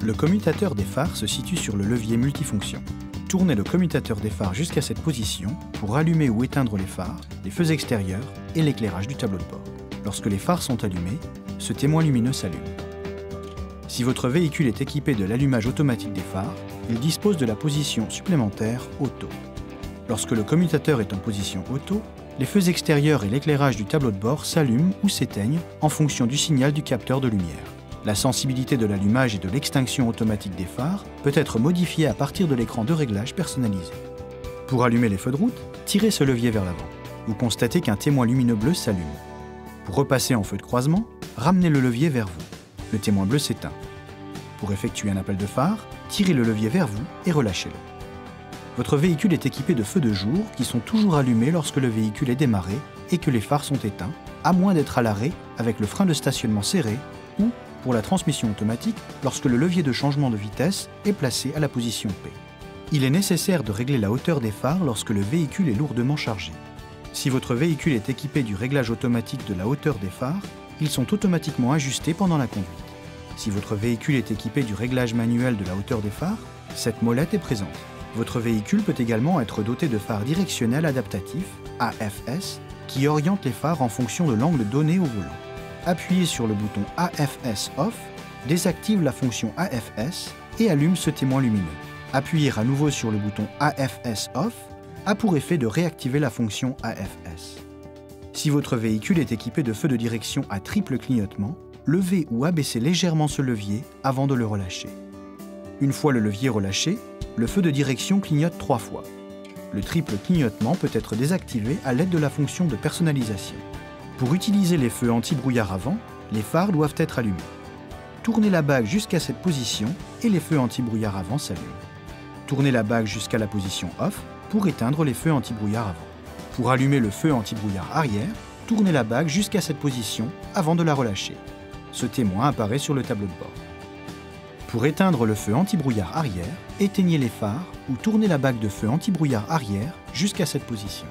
Le commutateur des phares se situe sur le levier multifonction. Tournez le commutateur des phares jusqu'à cette position pour allumer ou éteindre les phares, les feux extérieurs et l'éclairage du tableau de bord. Lorsque les phares sont allumés, ce témoin lumineux s'allume. Si votre véhicule est équipé de l'allumage automatique des phares, il dispose de la position supplémentaire Auto. Lorsque le commutateur est en position Auto, les feux extérieurs et l'éclairage du tableau de bord s'allument ou s'éteignent en fonction du signal du capteur de lumière. La sensibilité de l'allumage et de l'extinction automatique des phares peut être modifiée à partir de l'écran de réglage personnalisé. Pour allumer les feux de route, tirez ce levier vers l'avant. Vous constatez qu'un témoin lumineux bleu s'allume. Pour repasser en feu de croisement, ramenez le levier vers vous. Le témoin bleu s'éteint. Pour effectuer un appel de phare, tirez le levier vers vous et relâchez-le. Votre véhicule est équipé de feux de jour qui sont toujours allumés lorsque le véhicule est démarré et que les phares sont éteints, à moins d'être à l'arrêt avec le frein de stationnement serré ou, pour la transmission automatique, lorsque le levier de changement de vitesse est placé à la position P. Il est nécessaire de régler la hauteur des phares lorsque le véhicule est lourdement chargé. Si votre véhicule est équipé du réglage automatique de la hauteur des phares, ils sont automatiquement ajustés pendant la conduite. Si votre véhicule est équipé du réglage manuel de la hauteur des phares, cette molette est présente. Votre véhicule peut également être doté de phares directionnels adaptatifs, AFS, qui orientent les phares en fonction de l'angle donné au volant. Appuyez sur le bouton AFS Off, désactive la fonction AFS et allume ce témoin lumineux. Appuyer à nouveau sur le bouton AFS Off a pour effet de réactiver la fonction AFS. Si votre véhicule est équipé de feux de direction à triple clignotement, levez ou abaissez légèrement ce levier avant de le relâcher. Une fois le levier relâché, le feu de direction clignote 3 fois. Le triple clignotement peut être désactivé à l'aide de la fonction de personnalisation. Pour utiliser les feux anti-brouillard avant, les phares doivent être allumés. Tournez la bague jusqu'à cette position et les feux anti-brouillard avant s'allument. Tournez la bague jusqu'à la position Off pour éteindre les feux anti-brouillard avant. Pour allumer le feu anti-brouillard arrière, tournez la bague jusqu'à cette position avant de la relâcher. Ce témoin apparaît sur le tableau de bord. Pour éteindre le feu anti-brouillard arrière, éteignez les phares ou tournez la bague de feu anti-brouillard arrière jusqu'à cette position.